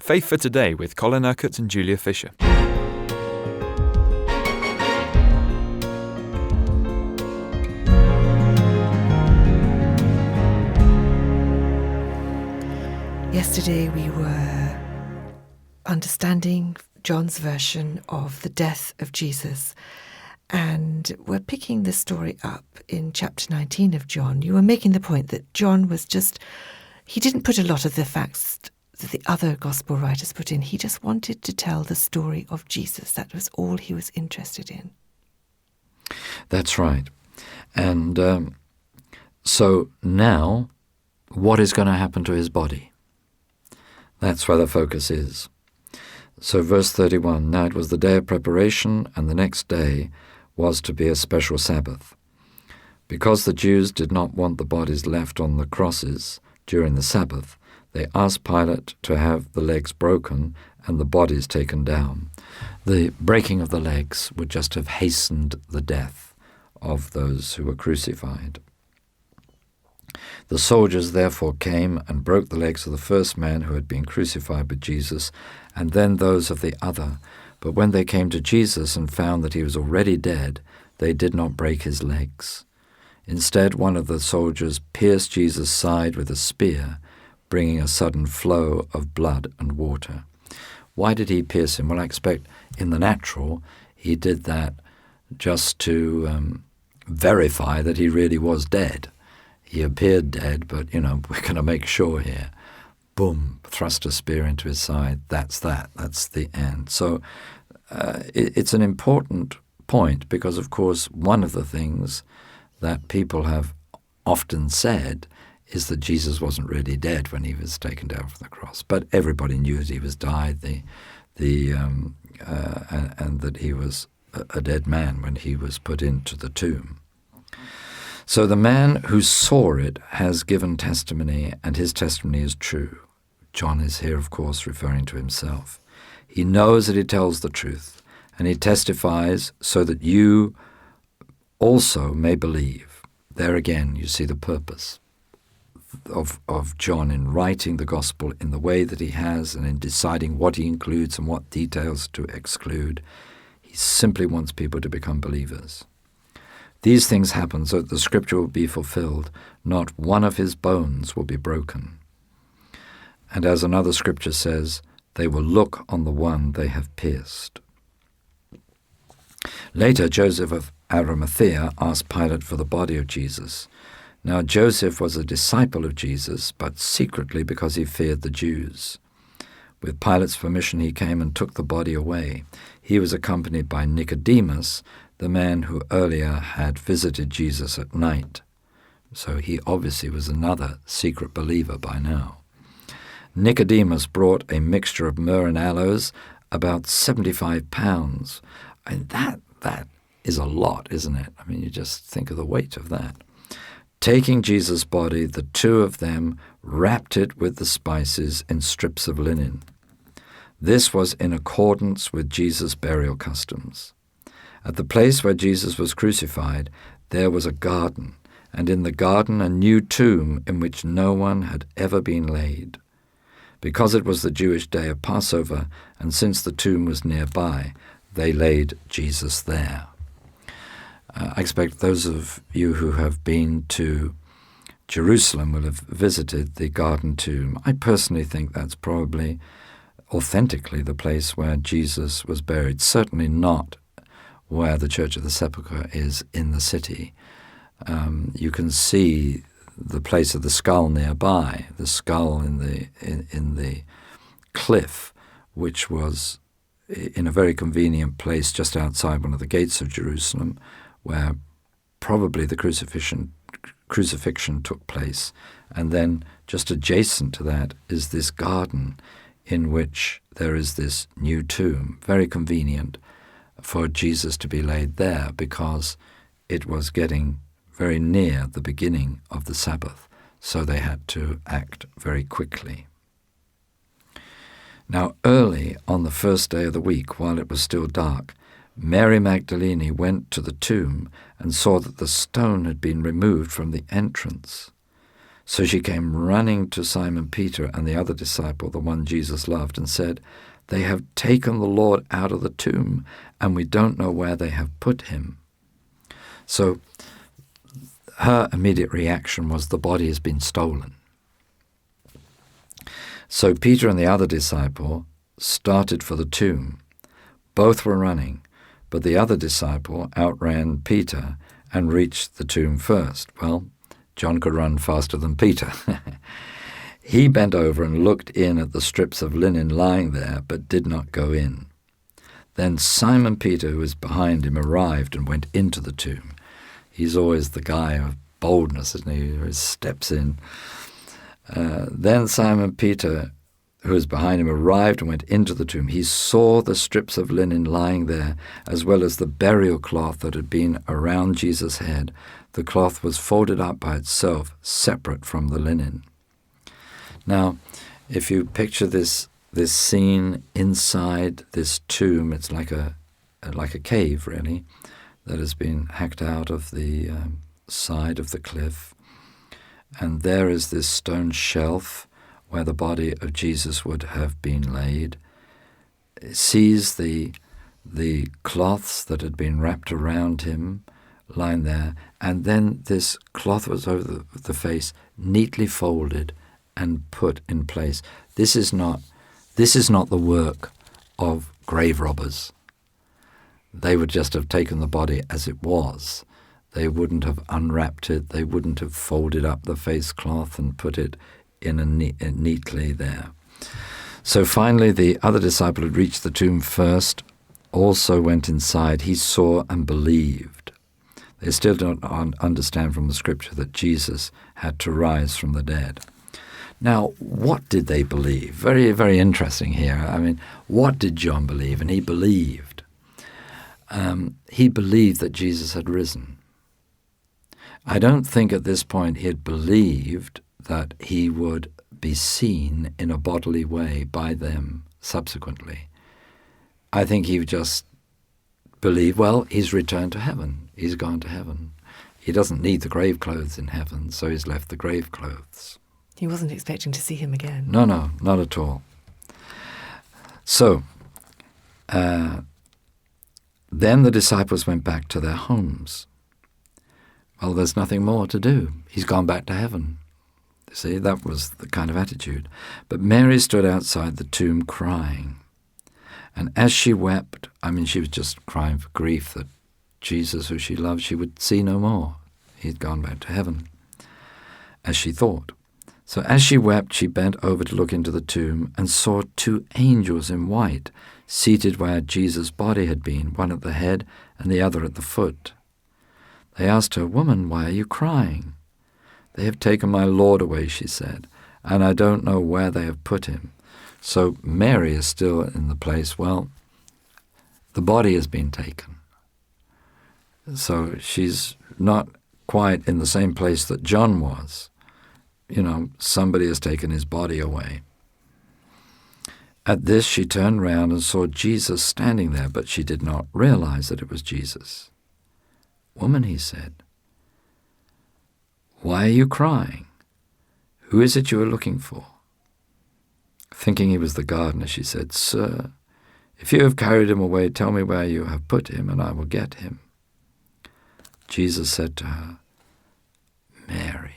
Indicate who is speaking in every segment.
Speaker 1: Faith for Today with Colin Urquhart and Julia Fisher.
Speaker 2: Yesterday we were understanding John's version of the death of Jesus, and we're picking the story up in chapter 19 of John. You were making the point that John he didn't put a lot of the facts that the other gospel writers put in. He just wanted to tell the story of Jesus. That was all he was interested in.
Speaker 3: That's right. And so now, what is going to happen to his body? That's where the focus is. So verse 31, now it was the day of preparation, and the next day was to be a special Sabbath. Because the Jews did not want the bodies left on the crosses during the Sabbath, they asked Pilate to have the legs broken and the bodies taken down. The breaking of the legs would just have hastened the death of those who were crucified. The soldiers therefore came and broke the legs of the first man who had been crucified with Jesus, and then those of the other. But when they came to Jesus and found that he was already dead, they did not break his legs. Instead, one of the soldiers pierced Jesus' side with a spear, bringing a sudden flow of blood and water. Why did he pierce him? Well, I expect in the natural he did that just to verify that he really was dead. He appeared dead, but, we're going to make sure here. Boom, thrust a spear into his side. That's that. That's the end. So it's an important point because, of course, one of the things that people have often said is that Jesus wasn't really dead when he was taken down from the cross. But everybody knew that he was died, and that he was a dead man when he was put into the tomb. So the man who saw it has given testimony, and his testimony is true. John is here, of course, referring to himself. He knows that he tells the truth, and he testifies so that you also may believe. There again, you see the purpose of John in writing the gospel in the way that he has and in deciding what he includes and what details to exclude. He simply wants people to become believers. These things happen so that the scripture will be fulfilled. Not one of his bones will be broken. And as another scripture says, they will look on the one they have pierced. Later, Joseph of Arimathea asked Pilate for the body of Jesus. Now Joseph was a disciple of Jesus, but secretly because he feared the Jews. With Pilate's permission, he came and took the body away. He was accompanied by Nicodemus, the man who earlier had visited Jesus at night. So he obviously was another secret believer by now. Nicodemus brought a mixture of myrrh and aloes, about 75 pounds. And that is a lot, isn't it? I mean, you just think of the weight of that. Taking Jesus' body, the two of them wrapped it with the spices in strips of linen. This was in accordance with Jesus' burial customs. At the place where Jesus was crucified, there was a garden, and in the garden a new tomb in which no one had ever been laid. Because it was the Jewish day of Passover, and since the tomb was nearby, they laid Jesus there. I expect those of you who have been to Jerusalem will have visited the garden tomb. I personally think that's probably authentically the place where Jesus was buried, certainly not where the Church of the Sepulchre is in the city. You can see the place of the skull nearby, the skull in the cliff, which was in a very convenient place just outside one of the gates of Jerusalem, where probably the crucifixion took place. And then just adjacent to that is this garden in which there is this new tomb, very convenient for Jesus to be laid there because it was getting very near the beginning of the Sabbath, so they had to act very quickly. Now early on the first day of the week, while it was still dark, Mary Magdalene went to the tomb and saw that the stone had been removed from the entrance. So she came running to Simon Peter and the other disciple, the one Jesus loved, and said, "They have taken the Lord out of the tomb, and we don't know where they have put him." So her immediate reaction was, the body has been stolen. So Peter and the other disciple started for the tomb. Both were running, but the other disciple outran Peter and reached the tomb first. Well, John could run faster than Peter. He bent over and looked in at the strips of linen lying there, but did not go in. Then Simon Peter, who was behind him, arrived and went into the tomb. He's always the guy of boldness, isn't he? He steps in. Then Simon Peter, who was behind him, arrived and went into the tomb. He saw the strips of linen lying there, as well as the burial cloth that had been around Jesus' head. The cloth was folded up by itself, separate from the linen. Now, if you picture this scene inside this tomb, it's like a cave, really, that has been hacked out of the side of the cliff. And there is this stone shelf where the body of Jesus would have been laid. It sees the cloths that had been wrapped around him lying there, and then this cloth was over the face, neatly folded and put in place. This is not the work of grave robbers. They would just have taken the body as it was. They wouldn't have unwrapped it. They wouldn't have folded up the face cloth and put it in neatly there. So finally, the other disciple had reached the tomb first, also went inside. He saw and believed. They still don't understand from the scripture that Jesus had to rise from the dead. Now, what did they believe? Very, very interesting here. I mean, what did John believe? And he believed. He believed that Jesus had risen. I don't think at this point he had believed that he would be seen in a bodily way by them subsequently. I think he just believed, well, he's returned to heaven. He's gone to heaven. He doesn't need the grave clothes in heaven, so he's left the grave clothes.
Speaker 2: He wasn't expecting to see him again.
Speaker 3: No, not at all. So, then the disciples went back to their homes. Well, there's nothing more to do. He's gone back to heaven. You see, that was the kind of attitude. But Mary stood outside the tomb crying. And as she wept, she was just crying for grief that Jesus, who she loved, she would see no more. He'd gone back to heaven, as she thought. So as she wept, she bent over to look into the tomb and saw two angels in white seated where Jesus' body had been, one at the head and the other at the foot. They asked her, "Woman, why are you crying?" "They have taken my Lord away," she said, "and I don't know where they have put him." So Mary is still in the place, well, the body has been taken. So she's not quite in the same place that John was. Somebody has taken his body away. At this, she turned round and saw Jesus standing there, but she did not realize that it was Jesus. "Woman," he said, "why are you crying? Who is it you are looking for?" Thinking he was the gardener, she said, "Sir, if you have carried him away, tell me where you have put him, and I will get him." Jesus said to her, "Mary."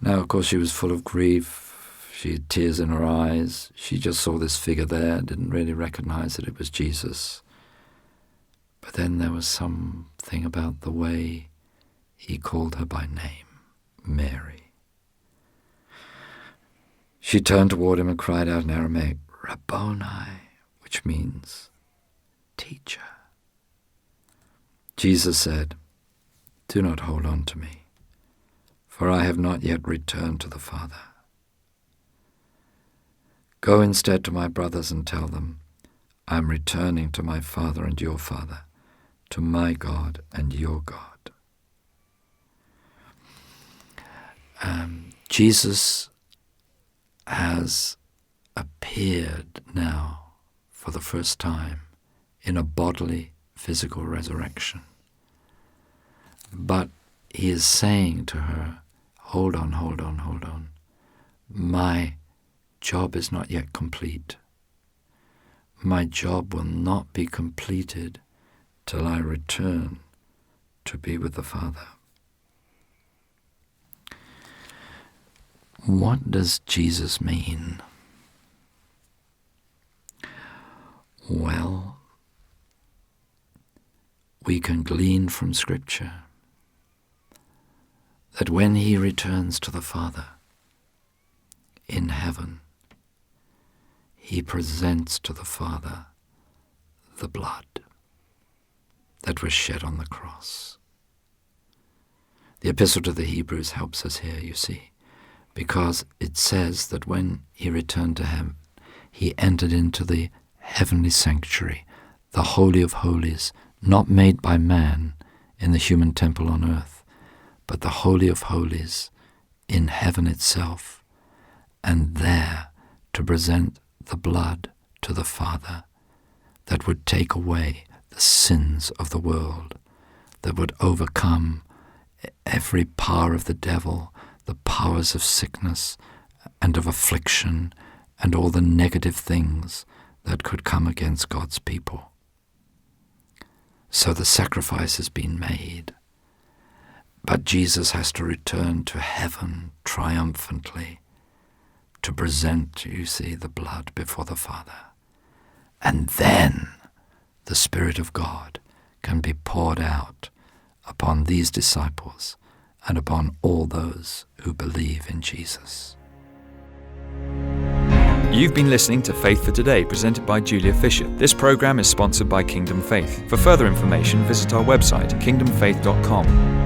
Speaker 3: Now, of course, she was full of grief. She had tears in her eyes. She just saw this figure there, didn't really recognize that it was Jesus. But then there was something about the way he called her by name, Mary. She turned toward him and cried out in Aramaic, "Rabboni," which means teacher. Jesus said, "Do not hold on to me, for I have not yet returned to the Father. Go instead to my brothers and tell them, I am returning to my Father and your Father, to my God and your God." Jesus has appeared now for the first time in a bodily, physical resurrection. But he is saying to her, hold on. My job is not yet complete. My job will not be completed till I return to be with the Father. What does Jesus mean? Well, we can glean from Scripture that when he returns to the Father in heaven, he presents to the Father the blood that was shed on the cross. The Epistle to the Hebrews helps us here, you see, because it says that when he returned to heaven, he entered into the heavenly sanctuary, the Holy of Holies, not made by man in the human temple on earth, but the Holy of Holies in heaven itself, and there to present the blood to the Father that would take away the sins of the world, that would overcome every power of the devil, the powers of sickness and of affliction, and all the negative things that could come against God's people. So the sacrifice has been made, but Jesus has to return to heaven triumphantly to present, you see, the blood before the Father. And then the Spirit of God can be poured out upon these disciples and upon all those who believe in Jesus.
Speaker 1: You've been listening to Faith for Today, presented by Julia Fisher. This program is sponsored by Kingdom Faith. For further information, visit our website, kingdomfaith.com.